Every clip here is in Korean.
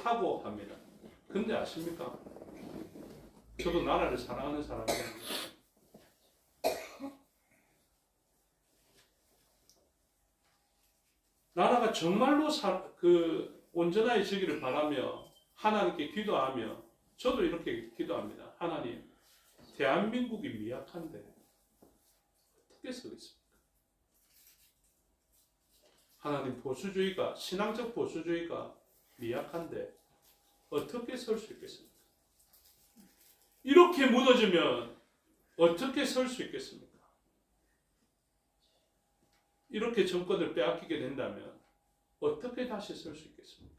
하고 합니다. 근데 아십니까? 저도 나라를 사랑하는 사람입니다. 나라가 정말로 온전해지기를 바라며 하나님께 기도하며 저도 이렇게 기도합니다. 하나님, 대한민국이 미약한데 어떻게 서겠습니까? 하나님, 보수주의가, 신앙적 보수주의가 미약한데 어떻게 설 수 있겠습니까? 이렇게 무너지면 어떻게 설 수 있겠습니까? 이렇게 정권을 빼앗기게 된다면 어떻게 다시 설 수 있겠습니까?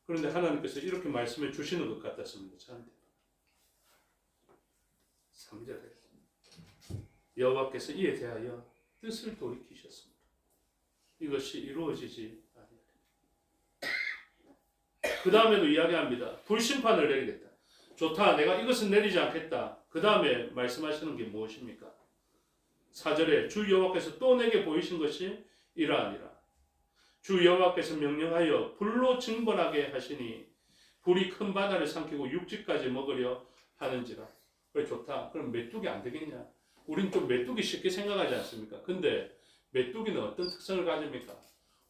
그런데 하나님께서 이렇게 말씀해 주시는 것 같았습니다. 저한테. 3절에 여호와께서 이에 대하여 뜻을 돌이키셨습니다. 이것이 이루어지지 아니하리라. 그 다음에도 이야기합니다. 불심판을 내리겠다. 좋다, 내가 이것은 내리지 않겠다. 그 다음에 말씀하시는 게 무엇입니까? 4절에 주 여호와께서 또 내게 보이신 것이 이러하니라. 주 여호와께서 명령하여 불로 증벌하게 하시니 불이 큰 바다를 삼키고 육지까지 먹으려 하는지라. 그래, 좋다. 그럼 메뚜기 안 되겠냐? 우린 좀 메뚜기 쉽게 생각하지 않습니까? 근데 메뚜기는 어떤 특성을 가집니까?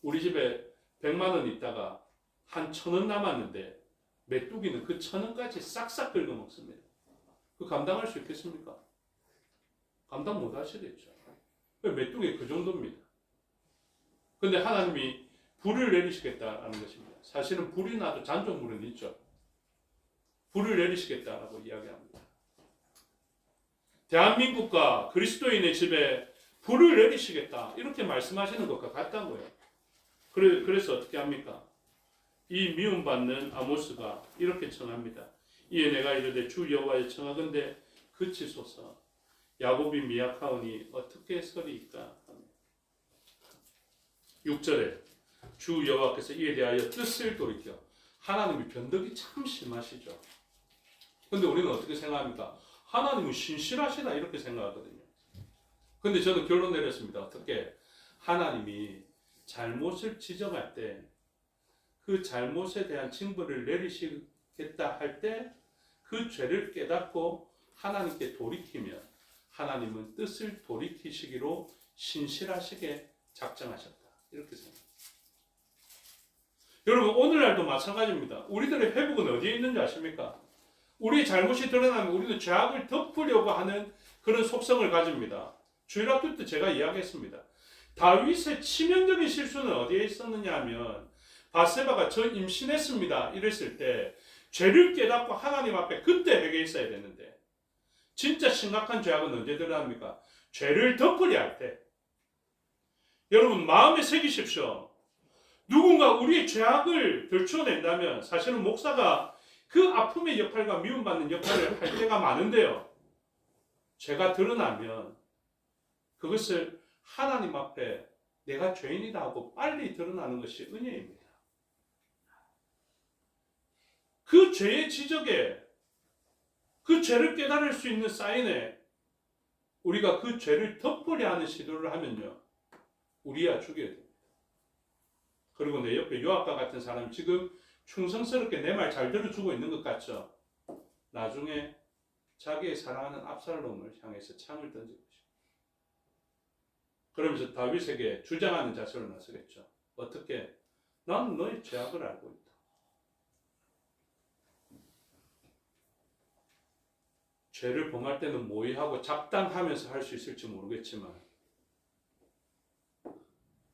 우리 집에 100만 원 있다가 한 1,000원 남았는데 메뚜기는 그 1,000원까지 싹싹 긁어 먹습니다. 그 감당할 수 있겠습니까? 감당 못 하시겠죠. 메뚜기 그 정도입니다. 근데 하나님이 불을 내리시겠다라는 것입니다. 사실은 불이 나도 잔존물은 있죠. 불을 내리시겠다라고 이야기합니다. 대한민국과 그리스도인의 집에 불을 내리시겠다 이렇게 말씀하시는 것과 같다고요. 그래서 어떻게 합니까? 이 미움받는 아모스가 이렇게 청합니다. 이에 내가 이르되 주 여호와의 청하건대 그치소서. 야곱이 미약하오니 어떻게 서리이까? 6절에 주 여호와께서 이에 대하여 뜻을 돌이켜. 하나님이 변덕이 참 심하시죠. 근데 우리는 어떻게 생각합니까? 하나님은 신실하시다 이렇게 생각하거든요. 근데 저는 결론 내렸습니다. 어떻게? 하나님이 잘못을 지적할 때 그 잘못에 대한 징벌을 내리시겠다 할 때 그 죄를 깨닫고 하나님께 돌이키면 하나님은 뜻을 돌이키시기로 신실하시게 작정하셨다. 이렇게 생각합니다. 여러분, 오늘날도 마찬가지입니다. 우리들의 회복은 어디에 있는지 아십니까? 우리의 잘못이 드러나면 우리는 죄악을 덮으려고 하는 그런 속성을 가집니다. 주일학교 때 제가 이야기했습니다. 다윗의 치명적인 실수는 어디에 있었느냐 하면 바세바가 저 임신했습니다 이랬을 때 죄를 깨닫고 하나님 앞에 그때 회개했어야 되는데 진짜 심각한 죄악은 언제 드러납니까? 죄를 덮으려 할 때. 여러분, 마음에 새기십시오. 누군가 우리의 죄악을 들추어낸다면 사실은 목사가 그 아픔의 역할과 미움받는 역할을 할 때가 많은데요. 죄가 드러나면 그것을 하나님 앞에 내가 죄인이다 하고 빨리 드러나는 것이 은혜입니다. 그 죄의 지적에 그 죄를 깨달을 수 있는 사인에 우리가 그 죄를 덮으려 하는 시도를 하면요. 우리야 죽여야 됩니다. 그리고 내 옆에 요압과 같은 사람이 지금 충성스럽게 내 말 잘 들어주고 있는 것 같죠? 나중에 자기의 사랑하는 압살롬을 향해서 창을 던질 것입니다. 그러면서 다윗에게 주장하는 자세로 나서겠죠. 어떻게? 난 너의 죄악을 알고 있다. 죄를 범할 때는 모의하고 잡당하면서 할 수 있을지 모르겠지만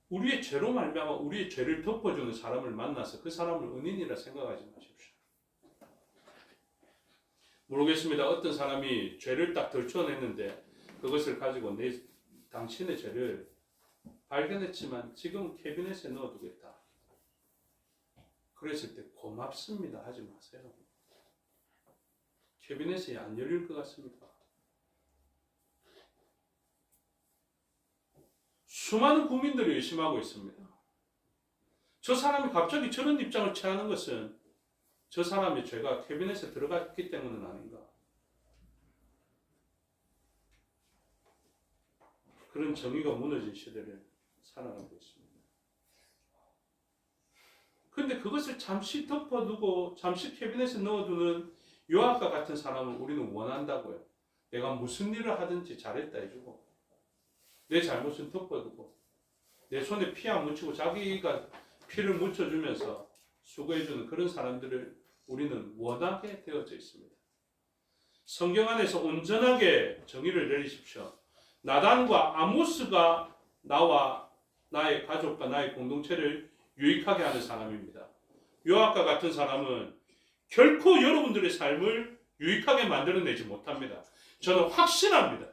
우리의 죄로 말미암아 우리의 죄를 덮어주는 사람을 만나서 그 사람을 은인이라 생각하지 마십시오. 모르겠습니다. 어떤 사람이 죄를 딱 들춰냈는데 그것을 가지고 당신의 죄를 발견했지만 지금 캐비넷에 넣어두겠다. 그랬을 때 고맙습니다 하지 마세요. 캐비넷이 안 열릴 것 같습니다. 수많은 국민들이 의심하고 있습니다. 저 사람이 갑자기 저런 입장을 취하는 것은 저 사람의 죄가 캐비넷에 들어갔기 때문은 아닌가. 그런 정의가 무너진 시대를 살아가고 있습니다. 그것을 잠시 덮어두고 잠시 캐비넷에 넣어두는 요압과 같은 사람을 우리는 원한다고요. 내가 무슨 일을 하든지 잘했다 해주고 내 잘못은 덮어두고 내 손에 피 안 묻히고 자기가 피를 묻혀주면서 수고해주는 그런 사람들을 우리는 원하게 되어져 있습니다. 성경 안에서 온전하게 정의를 내리십시오. 나단과 아모스가 나와 나의 가족과 나의 공동체를 유익하게 하는 사람입니다. 요압과 같은 사람은 결코 여러분들의 삶을 유익하게 만들어내지 못합니다. 저는 확신합니다.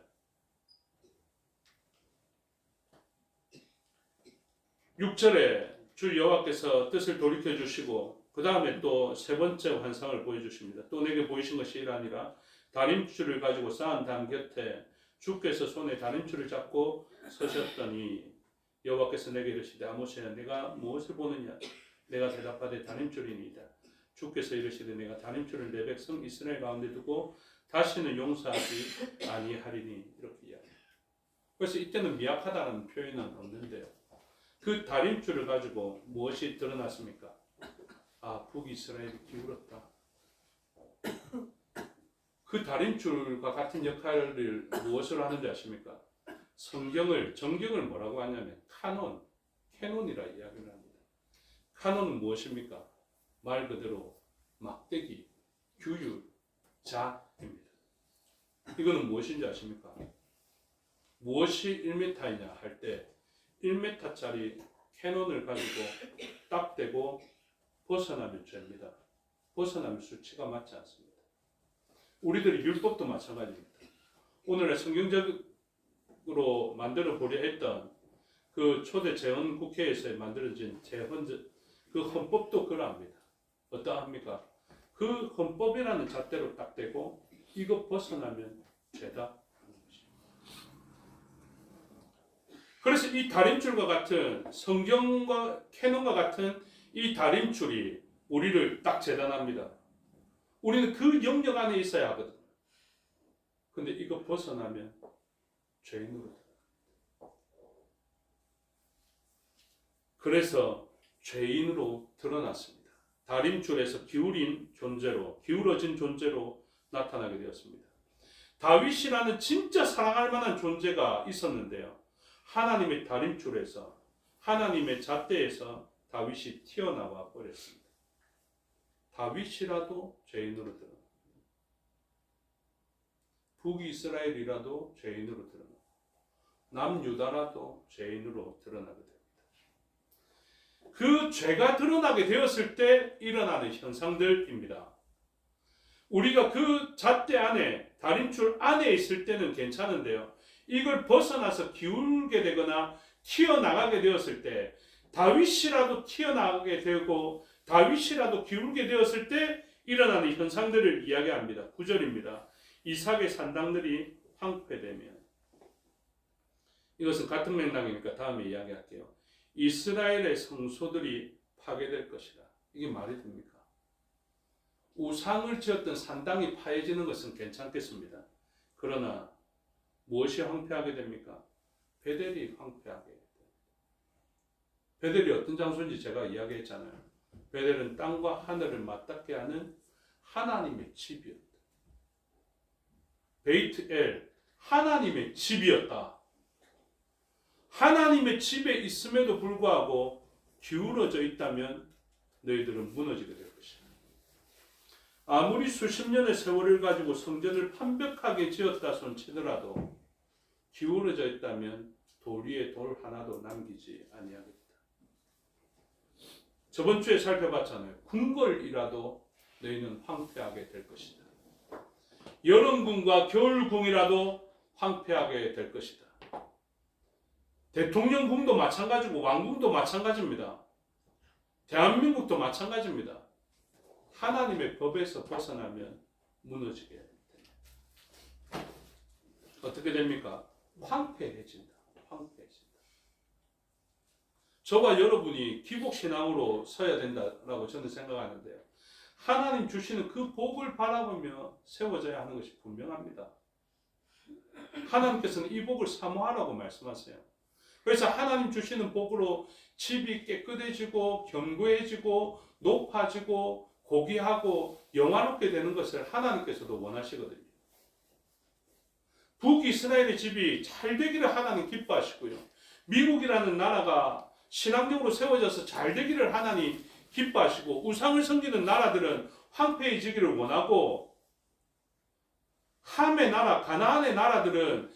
6절에 주 여호와께서 뜻을 돌이켜 주시고 그 다음에 또 세 번째 환상을 보여주십니다. 또 내게 보이신 것이 이러하니라. 다림줄을 가지고 쌓은 담 곁에 주께서 손에 다림줄을 잡고 서셨더니 여호와께서 내게 이르시되 아모스야 내가 무엇을 보느냐. 내가 대답하되 다림줄이니이다. 주께서 이르시되 내가 다림줄을 내 백성 이스라엘 가운데 두고 다시는 용서하지 아니하리니. 이렇게 이야기합니다. 그래서 이때는 미약하다는 표현은 없는데요. 그 다림줄을 가지고 무엇이 드러났습니까? 북이스라엘이 기울었다. 그 다림줄과 같은 역할을 무엇으로 하는지 아십니까? 정경을 뭐라고 하냐면 캐논이라 이야기를 합니다. 캐논은 무엇입니까? 말 그대로 막대기, 규율, 자입니다. 이거는 무엇인지 아십니까? 무엇이 1m이냐 할 때 1m짜리 캐논을 가지고 딱 대고 벗어나면 죄입니다. 벗어나면 수치가 맞지 않습니다. 우리들의 율법도 마찬가지입니다. 오늘날 성경적으로 만들어 보려 했던 그 초대 재헌 국회에서 만들어진 그 헌법도 그러합니다. 어떠합니까? 그 헌법이라는 잣대로 딱 대고 이거 벗어나면 죄다. 그래서 이 다림줄과 같은 성경과 캐논과 같은 이 다림줄이 우리를 딱 재단합니다. 우리는 그 영역 안에 있어야 하거든. 근데 이거 벗어나면 죄인으로 드러납니다. 그래서 죄인으로 드러났습니다. 다림줄에서 기울어진 존재로 나타나게 되었습니다. 다윗이라는 진짜 사랑할 만한 존재가 있었는데요. 하나님의 다림줄에서 하나님의 잣대에서 다윗이 튀어나와 버렸습니다. 다윗이라도 죄인으로 드러납니다. 북이스라엘이라도 죄인으로 드러납니다. 남유다라도 죄인으로 드러나게 됩니다. 그 죄가 드러나게 되었을 때 일어나는 현상들입니다. 우리가 그 잣대 안에 다림줄 안에 있을 때는 괜찮은데요. 이걸 벗어나서 기울게 되거나 튀어나가게 되었을 때 다윗이라도 튀어나가게 되고 다윗이라도 기울게 되었을 때 일어나는 현상들을 이야기합니다. 9절입니다. 이삭의 산당들이 황폐되면 이것은 같은 맥락이니까 다음에 이야기할게요. 이스라엘의 성소들이 파괴될 것이라. 이게 말이 됩니까? 우상을 지었던 산당이 파해지는 것은 괜찮겠습니다. 그러나 무엇이 황폐하게 됩니까? 베델이 황폐하게 됩니다. 베델이 어떤 장소인지 제가 이야기했잖아요. 베델은 땅과 하늘을 맞닿게 하는 하나님의 집이었다. 베이트엘, 하나님의 집이었다. 하나님의 집에 있음에도 불구하고 기울어져 있다면 너희들은 무너지게 될 것이다. 아무리 수십 년의 세월을 가지고 성전을 완벽하게 지었다 손치더라도 기울어져 있다면 돌 위에 돌 하나도 남기지 아니하겠다. 저번 주에 살펴봤잖아요. 궁궐이라도 너희는 황폐하게 될 것이다. 여름궁과 겨울궁이라도 황폐하게 될 것이다. 대통령궁도 마찬가지고 왕궁도 마찬가지입니다. 대한민국도 마찬가지입니다. 하나님의 법에서 벗어나면 무너지게 됩니다. 어떻게 됩니까? 황폐해진다. 황폐해진다. 저와 여러분이 기복신앙으로 서야 된다라고 저는 생각하는데요. 하나님 주시는 그 복을 바라보며 세워져야 하는 것이 분명합니다. 하나님께서는 이 복을 사모하라고 말씀하세요. 그래서 하나님 주시는 복으로 집이 깨끗해지고 견고해지고 높아지고 고귀하고 영화롭게 되는 것을 하나님께서도 원하시거든요. 북이스라엘의 집이 잘 되기를 하나님 기뻐하시고요. 미국이라는 나라가 신앙적으로 세워져서 잘 되기를 하나님 기뻐하시고, 우상을 섬기는 나라들은 황폐해지기를 원하고, 함의 나라, 가나안의 나라들은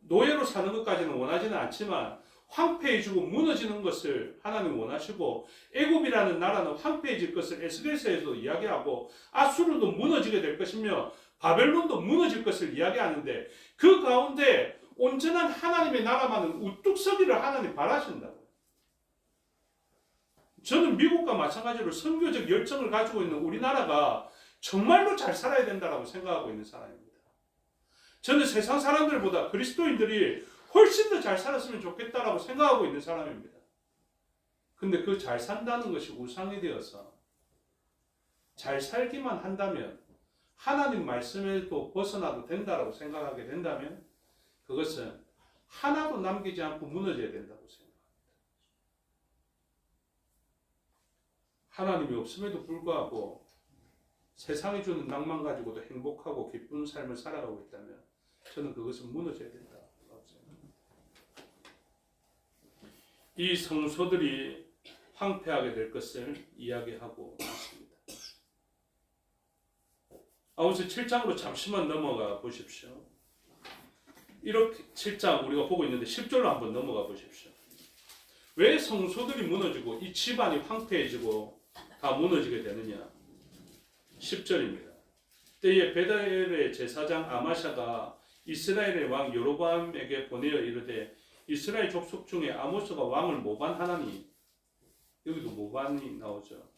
노예로 사는 것까지는 원하지는 않지만 황폐해지고 무너지는 것을 하나님 원하시고, 애굽이라는 나라는 황폐해질 것을 에스겔서에도 이야기하고, 아수르도 무너지게 될 것이며 바벨론도 무너질 것을 이야기하는데, 그 가운데 온전한 하나님의 나라만은 우뚝 서기를 하나님 바라신다고요. 저는 미국과 마찬가지로 선교적 열정을 가지고 있는 우리나라가 정말로 잘 살아야 된다고 생각하고 있는 사람입니다. 저는 세상 사람들보다 그리스도인들이 훨씬 더 잘 살았으면 좋겠다라고 생각하고 있는 사람입니다. 근데 그 잘 산다는 것이 우상이 되어서 잘 살기만 한다면, 하나님 말씀에도 벗어나도 된다라고 생각하게 된다면, 그것은 하나도 남기지 않고 무너져야 된다고 생각합니다. 하나님이 없음에도 불구하고 세상이 주는 낭만 가지고도 행복하고 기쁜 삶을 살아가고 있다면, 저는 그것은 무너져야 된다고 생각합니다. 이 성소들이 황폐하게 될 것을 이야기하고 있습니다. 아모스 7장으로 잠시만 넘어가 보십시오. 이렇게 7장 우리가 보고 있는데 10절로 한번 넘어가 보십시오. 왜 성소들이 무너지고 이 집안이 황폐해지고 다 무너지게 되느냐? 10절입니다. 때에 베델의 제사장 아마샤가 이스라엘의 왕 여로보암에게 보내어 이르되, 이스라엘 족속 중에 아모스가 왕을 모반하나니, 여기도 모반이 나오죠.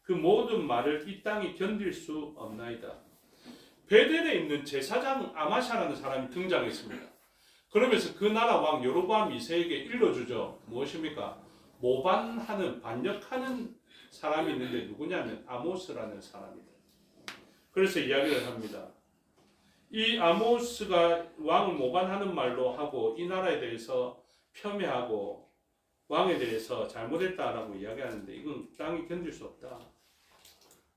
그 모든 말을 이 땅이 견딜 수 없나이다. 베델에 있는 제사장 아마샤라는 사람이 등장했습니다. 그러면서 그 나라 왕 여로보암 2세에게 일러주죠. 무엇입니까? 모반하는, 반역하는 사람이 있는데 누구냐면 아모스라는 사람이다. 그래서 이야기를 합니다. 이 아모스가 왕을 모반하는 말로 하고 이 나라에 대해서 폄훼하고 왕에 대해서 잘못했다라고 이야기하는데, 이건 땅이 견딜 수 없다.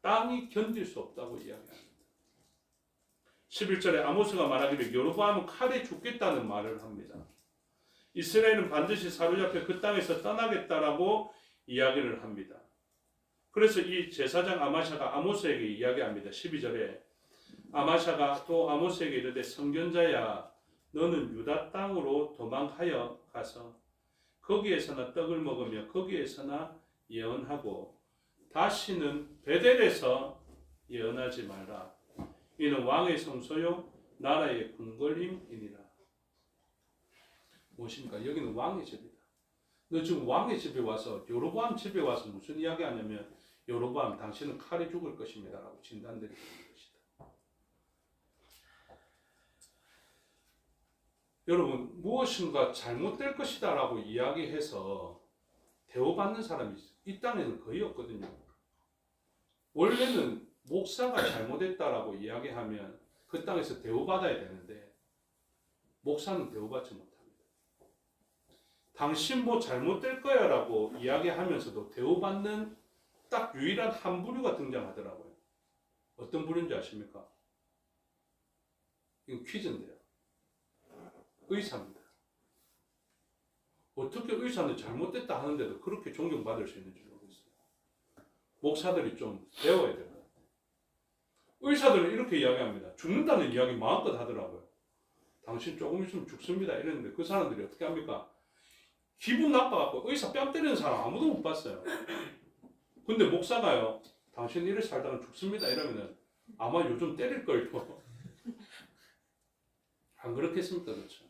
땅이 견딜 수 없다고 이야기합니다. 11절에 아모스가 말하기를 여로보암은 칼에 죽겠다는 말을 합니다. 이스라엘은 반드시 사로잡혀 그 땅에서 떠나겠다라고 이야기를 합니다. 그래서 이 제사장 아마샤가 아모스에게 이야기합니다. 12절에 아마샤가 또 아모스에게 이르되, 선견자야, 너는 유다 땅으로 도망하여 가서 거기에서나 떡을 먹으며 거기에서나 예언하고 다시는 베델에서 예언하지 말라. 이는 왕의 성소요 나라의 궁궐임이니라. 무엇입니까? 여기는 왕의 집이다. 너 지금 왕의 집에 와서, 여로보암 집에 와서 무슨 이야기 하냐면, 여로보암 당신은 칼에 죽을 것입니다 라고 진단드리고 있는 것이다. 여러분, 무엇인가 잘못될 것이다 라고 이야기해서 대우받는 사람이 이 땅에는 거의 없거든요. 원래는 목사가 잘못했다라고 이야기하면 그 땅에서 대우받아야 되는데, 목사는 대우받지 못합니다. 당신 뭐 잘못될 거야 라고 이야기하면서도 대우받는 딱 유일한 한 부류가 등장하더라고요. 어떤 부류인지 아십니까? 이건 퀴즈인데요. 의사입니다. 어떻게 의사는 잘못됐다 하는데도 그렇게 존경받을 수 있는지 모르겠어요. 목사들이 좀 배워야 될 것 같아요. 의사들은 이렇게 이야기합니다. 죽는다는 이야기 마음껏 하더라고요. 당신 조금 있으면 죽습니다 이랬는데, 그 사람들이 어떻게 합니까? 기분 나빠갖고 의사 뺨 때리는 사람 아무도 못 봤어요. 근데 목사가요, 당신 이래 살다가 죽습니다 이러면은 아마 요즘 때릴걸요. 안 그렇겠습니까? 그렇죠.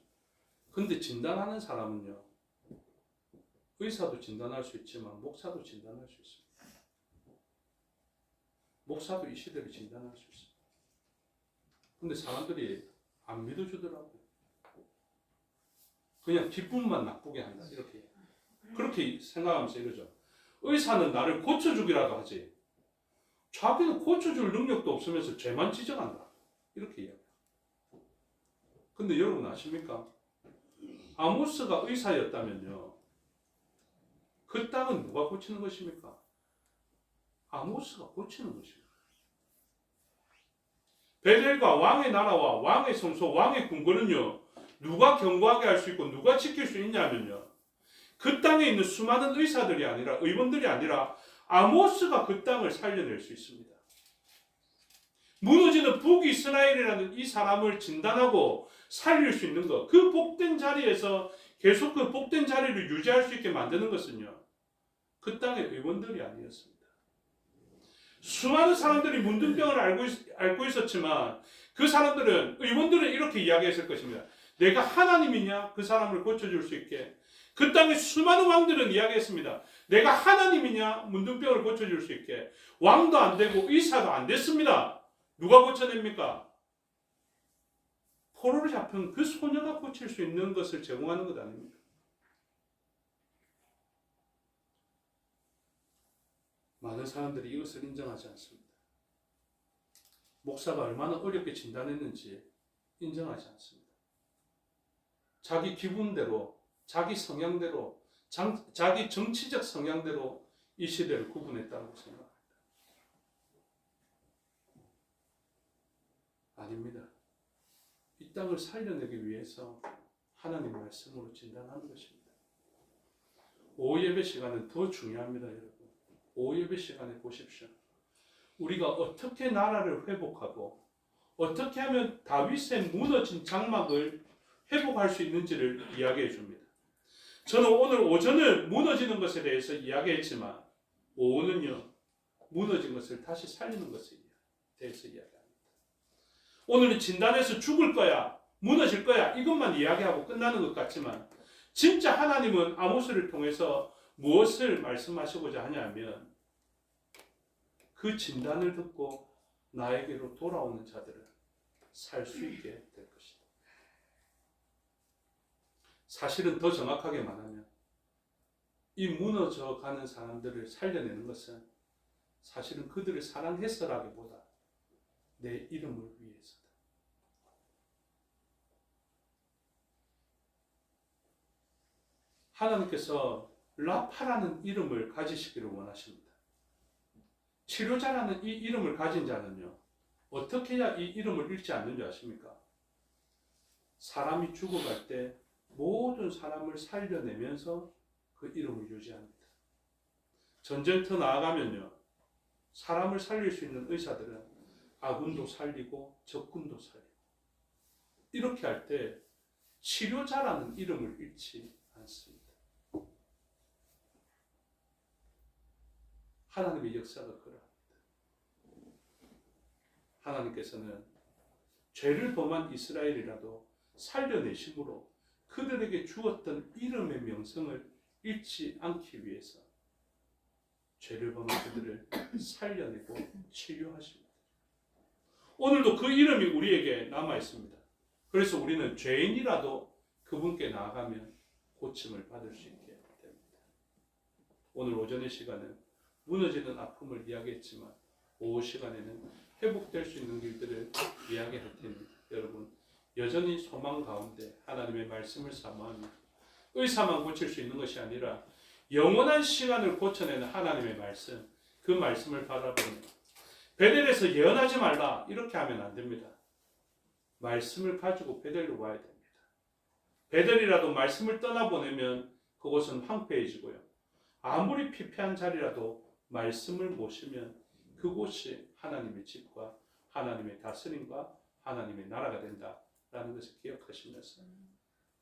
근데 진단하는 사람은요, 의사도 진단할 수 있지만 목사도 진단할 수 있습니다. 목사도 이 시대를 진단할 수 있습니다. 근데 사람들이 안 믿어주더라고요. 그냥 기분만 나쁘게 한다, 이렇게. 그렇게 생각하면서 이러죠. 의사는 나를 고쳐주기라도 하지, 자기는 고쳐줄 능력도 없으면서 죄만 지적한다, 이렇게 이야기해요. 근데 여러분 아십니까? 아모스가 의사였다면요, 그 땅은 누가 고치는 것입니까? 아모스가 고치는 것입니다. 베델과 왕의 나라와 왕의 성소, 왕의 궁궐은요, 누가 경고하게 할 수 있고 누가 지킬 수 있냐면요, 그 땅에 있는 수많은 의사들이 아니라, 의원들이 아니라 아모스가 그 땅을 살려낼 수 있습니다. 무너지는 북이스라엘이라는 이 사람을 진단하고 살릴 수 있는 것, 그 복된 자리에서 계속 그 복된 자리를 유지할 수 있게 만드는 것은요, 그 땅의 의원들이 아니었습니다. 수많은 사람들이 문둥병을 앓고 있었지만 그 사람들은, 의원들은 이렇게 이야기했을 것입니다. 내가 하나님이냐 그 사람을 고쳐줄 수 있게. 그 땅의 수많은 왕들은 이야기했습니다. 내가 하나님이냐 문둥병을 고쳐줄 수 있게. 왕도 안 되고 의사도 안 됐습니다. 누가 고쳐냅니까? 포로를 잡힌 그 소녀가 고칠 수 있는 것을 제공하는 것 아닙니까? 많은 사람들이 이것을 인정하지 않습니다. 목사가 얼마나 어렵게 진단했는지 인정하지 않습니다. 자기 기분대로, 자기 성향대로, 자기 정치적 성향대로 이 시대를 구분했다고 생각합니다. 아닙니다. 이 땅을 살려내기 위해서 하나님의 말씀으로 진단하는 것입니다. 오후 예배 시간은 더 중요합니다, 여러분. 오후 예배 시간에 보십시오. 우리가 어떻게 나라를 회복하고 어떻게 하면 다윗의 무너진 장막을 회복할 수 있는지를 이야기해 줍니다. 저는 오늘 오전은 무너지는 것에 대해서 이야기했지만 오후는요, 무너진 것을 다시 살리는 것에 대해서 이야기합니다. 오늘은 진단해서 죽을 거야, 무너질 거야, 이것만 이야기하고 끝나는 것 같지만 진짜 하나님은 아모스를 통해서 무엇을 말씀하시고자 하냐면 그 진단을 듣고 나에게로 돌아오는 자들은 살 수 있게 될 것이다. 사실은 더 정확하게 말하면 이 무너져가는 사람들을 살려내는 것은 사실은 그들을 사랑해서라기보다 내 이름을 위해서다. 하나님께서 라파라는 이름을 가지시기를 원하십니다. 치료자라는 이 이름을 가진 자는요, 어떻게 해야 이 이름을 잃지 않는 줄 아십니까? 사람이 죽어갈 때 모든 사람을 살려내면서 그 이름을 유지합니다. 전쟁터 나아가면요, 사람을 살릴 수 있는 의사들은 아군도 살리고 적군도 살리고, 이렇게 할 때 치료자라는 이름을 잃지 않습니다. 하나님의 역사가 그러합니다. 하나님께서는 죄를 범한 이스라엘이라도 살려내심으로 그들에게 주었던 이름의 명성을 잃지 않기 위해서 죄를 범한 그들을 살려내고 치료하십니다. 오늘도 그 이름이 우리에게 남아 있습니다. 그래서 우리는 죄인이라도 그분께 나아가면 고침을 받을 수 있게 됩니다. 오늘 오전의 시간은 무너지는 아픔을 이야기했지만 오후 시간에는 회복될 수 있는 길들을 이야기할 테니 여러분 여전히 소망 가운데 하나님의 말씀을 사모하며 의사만 고칠 수 있는 것이 아니라 영원한 시간을 고쳐내는 하나님의 말씀, 그 말씀을 바라보며 베델에서 예언하지 말라 이렇게 하면 안 됩니다. 말씀을 가지고 베델로 와야 됩니다. 베델이라도 말씀을 떠나보내면 그곳은 황폐해지고요, 아무리 피폐한 자리라도 말씀을 모시면 그곳이 하나님의 집과 하나님의 다스림과 하나님의 나라가 된다라는 것을 기억하시면서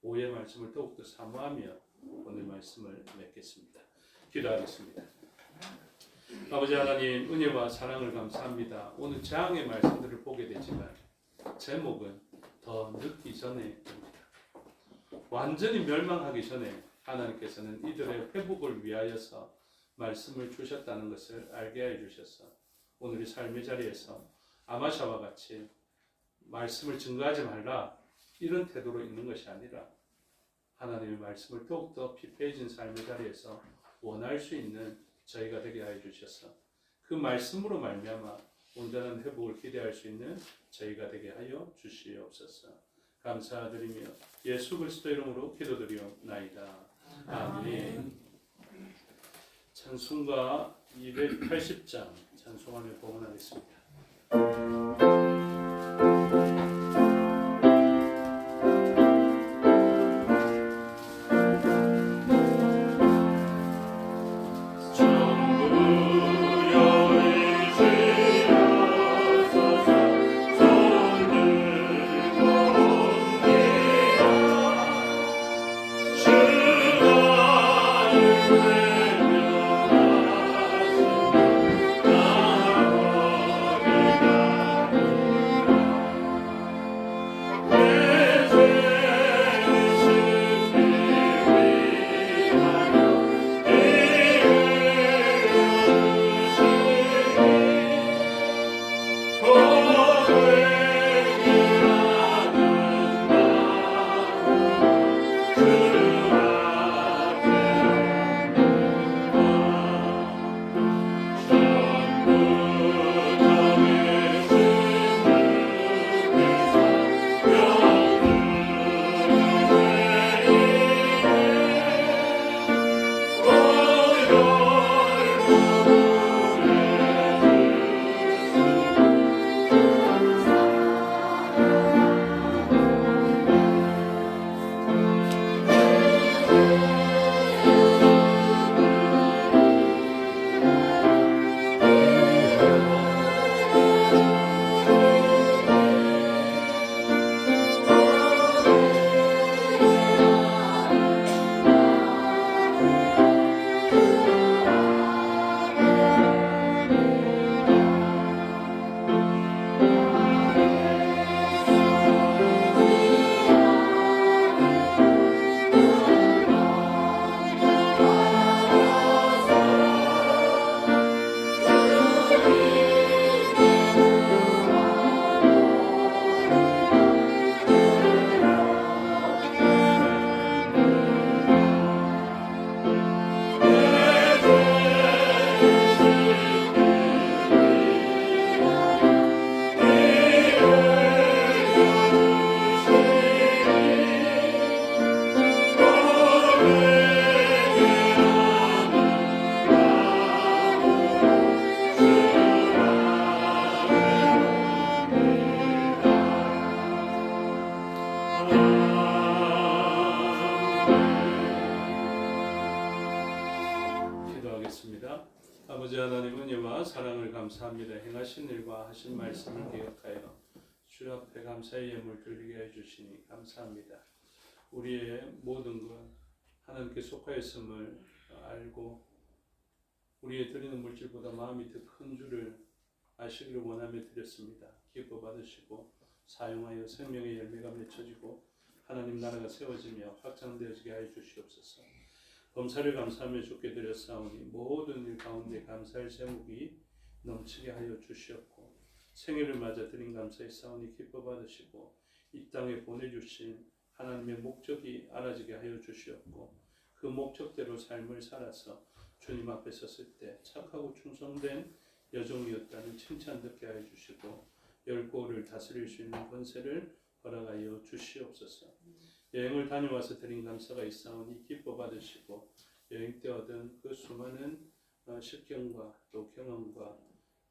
오후의 말씀을 더욱더 사모하며 오늘 말씀을 맺겠습니다. 기도하겠습니다. 아버지 하나님, 은혜와 사랑을 감사합니다. 오늘 재앙의 말씀들을 보게 되지만 제목은 더 늦기 전에입니다. 완전히 멸망하기 전에 하나님께서는 이들의 회복을 위하여서 말씀을 주셨다는 것을 알게 해주셔서 오늘 이 삶의 자리에서 아마샤와 같이 말씀을 증거하지 말라 이런 태도로 있는 것이 아니라 하나님의 말씀을 더욱더 피폐해진 삶의 자리에서 원할 수 있는 저희가 되게 하여 주셔서 그 말씀으로 말미암아 온전한 회복을 기대할 수 있는 저희가 되게 하여 주시옵소서. 감사드리며 예수 그리스도 이름으로 기도드리옵나이다. 아멘. 찬송가 280장 찬송하며 봉헌하겠습니다. 기도하겠습니다. 아버지 하나님 은혜와 사랑을 감사합니다. 행하신 일과 하신 말씀을 기억하여 주 앞에 감사의 예물 드리게 해주시니 감사합니다. 우리의 모든 것 하나님께 속하였음을 알고 우리의 드리는 물질보다 마음이 더 큰 줄을 아시기를 원하며 드렸습니다. 기뻐 받으시고 사용하여 생명의 열매가 맺혀지고 하나님 나라가 세워지며 확장되어지게 하여 주시옵소서. 범사를 감사하며 주께 드렸사오니 모든 일 가운데 감사의 제목이 넘치게 하여 주시옵고 생일을 맞아 드린 감사의 사오니 기뻐 받으시고 이 땅에 보내주신 하나님의 목적이 알아지게 하여 주시옵고 그 목적대로 삶을 살아서 주님 앞에 섰을 때 착하고 충성된 여종이었다는 칭찬 듣게 하여 주시고 열고를 다스릴 수 있는 권세를 허락하여 주시옵소서. 여행을 다녀와서 드린 감사가 있사오니 기뻐 받으시고 여행 때 얻은 그 수많은 식경과 또 경험과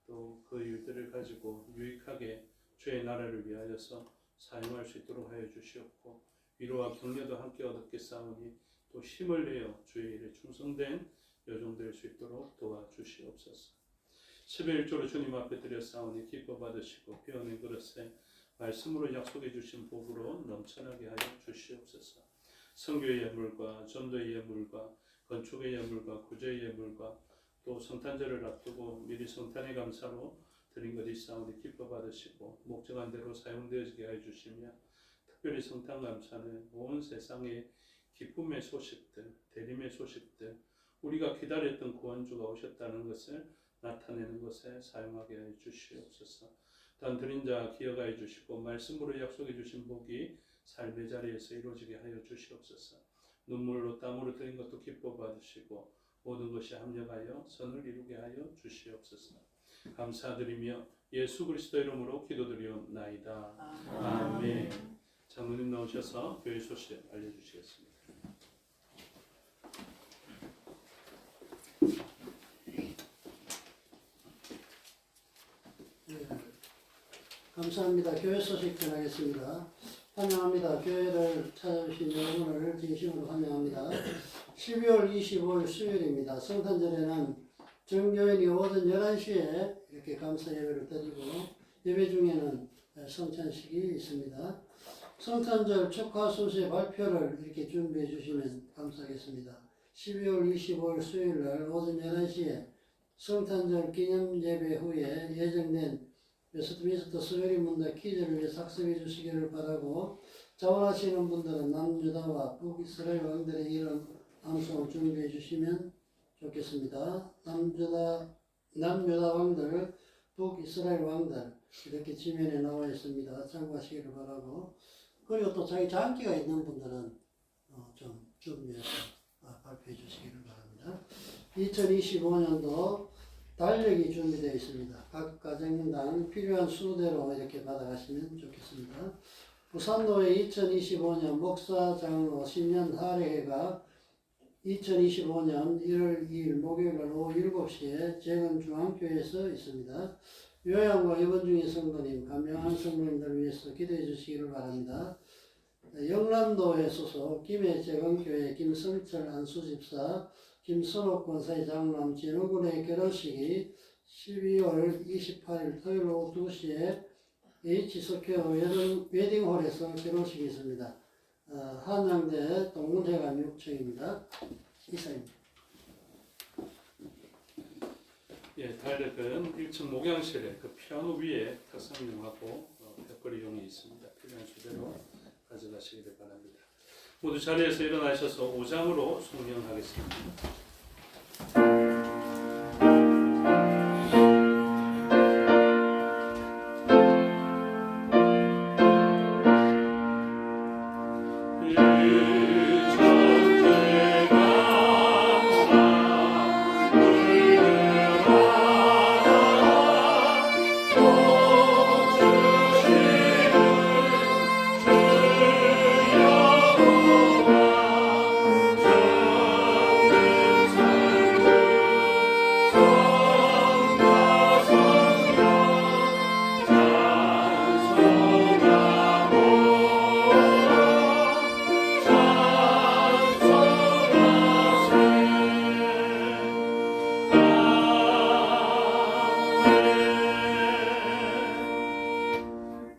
또 그 일들을 가지고 유익하게 주의 나라를 위하여서 사용할 수 있도록 하여 주시옵고 위로와 격려도 함께 얻겠사오니 또 힘을 내어 주의 일에 충성된 여종 될 수 있도록 도와주시옵소서. 11조로 주님 앞에 드렸사오니 기뻐 받으시고 비어낸 그릇에 말씀으로 약속해 주신 복으로 넘쳐나게 하여 주시옵소서. 선교의 예물과 전도의 예물과 건축의 예물과 구제의 예물과 또 성탄절을 앞두고 미리 성탄의 감사로 드린 것 있사오니 기뻐 받으시고 목적한 대로 사용되어지게 하여 주시며 특별히 성탄 감사는 온 세상의 기쁨의 소식들, 대림의 소식들, 우리가 기다렸던 구원주가 오셨다는 것을 나타내는 것에 사용하게 하여 주시옵소서. 단 드린 자 기억하여 주시고 말씀으로 약속해 주신 복이 삶의 자리에서 이루어지게 하여 주시옵소서. 눈물로 땀으로 드린 것도 기뻐 받으시고 모든 것이 합력하여 선을 이루게 하여 주시옵소서. 감사드리며 예수 그리스도 이름으로 기도드리옵나이다. 아멘. 장로님 나오셔서 교회 소식 알려주시겠습니다. 네, 감사합니다. 교회 소식 전하겠습니다. 환영합니다. 교회를 찾아주신 여러분을 진심으로 환영합니다. 12월 25일 수요일입니다. 성탄절에는 정교인이 오전 11시에 이렇게 감사 예배를 드리고 예배 중에는 성찬식이 있습니다. 성탄절 축하 소식 발표를 이렇게 준비해 주시면 감사하겠습니다. 12월 25일 수요일 날 오전 11시에 성탄절 기념 예배 후에 예정된 웨스트민스터 수요일 문답 퀴즈를 위해 작성해 주시기를 바라고, 자원하시는 분들은 남유다와 북이스라엘 왕들의 이름 암송을 준비해 주시면 좋겠습니다. 남유다 왕들, 북이스라엘 왕들 이렇게 지면에 나와 있습니다. 참고하시기를 바라고, 그리고 또 자기 장기가 있는 분들은 좀 준비해서 발표해 주시기를 바랍니다. 2025년도 달력이 준비되어 있습니다. 각 가정당 필요한 수대로 이렇게 받아가시면 좋겠습니다. 부산노회 2025년 목사 장로 10년 할애회가 2025년 1월 2일 목요일날 오후 7시에 재건중앙교회에서 있습니다. 요양과 입원 중인 성도님, 감명한 성도님들을 위해서 기도해 주시기를 바랍니다. 영남도에 소속 김해재건교회 김성철 안수집사, 김선옥 권사의 장남 진호군의 결혼식이 12월 28일 토요일 오후 2시에 H석회 웨딩홀에서 결혼식이 있습니다. 한양대 동문회관 6층입니다. 이상입니다. 예, 달력은 1층 목양실에 그 피아노 위에 탁상용하고 벽걸이용이 있습니다. 필요한 수대로 가져가시기를 바랍니다. 모두 자리에서 일어나셔서 5장으로 송명하겠습니다.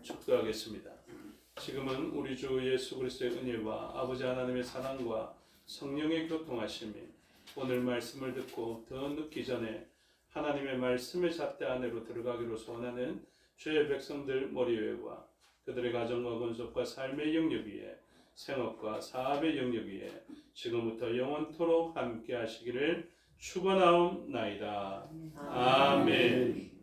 축도하겠습니다. 지금은 우리 주 예수 그리스도의 은혜와 아버지 하나님의 사랑과 성령의 교통하심이 오늘 말씀을 듣고 더 늦기 전에 하나님의 말씀의 잣대 안으로 들어가기로 소원하는 주의 백성들 머리위와 그들의 가정과 건속과 삶의 영역 위에 생업과 사업의 영역 위에 지금부터 영원토록 함께 하시기를 축원하옵나이다. 아멘.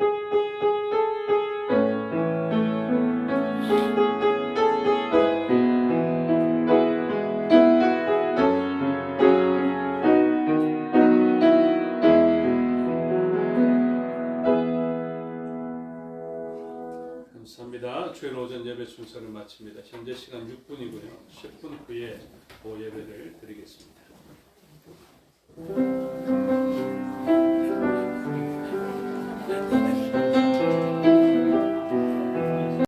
감사합니다. 주일 오전 예배 순서를 마칩니다. 현재 시간 6분이고요. 10분 후에 예배를 드리겠습니다.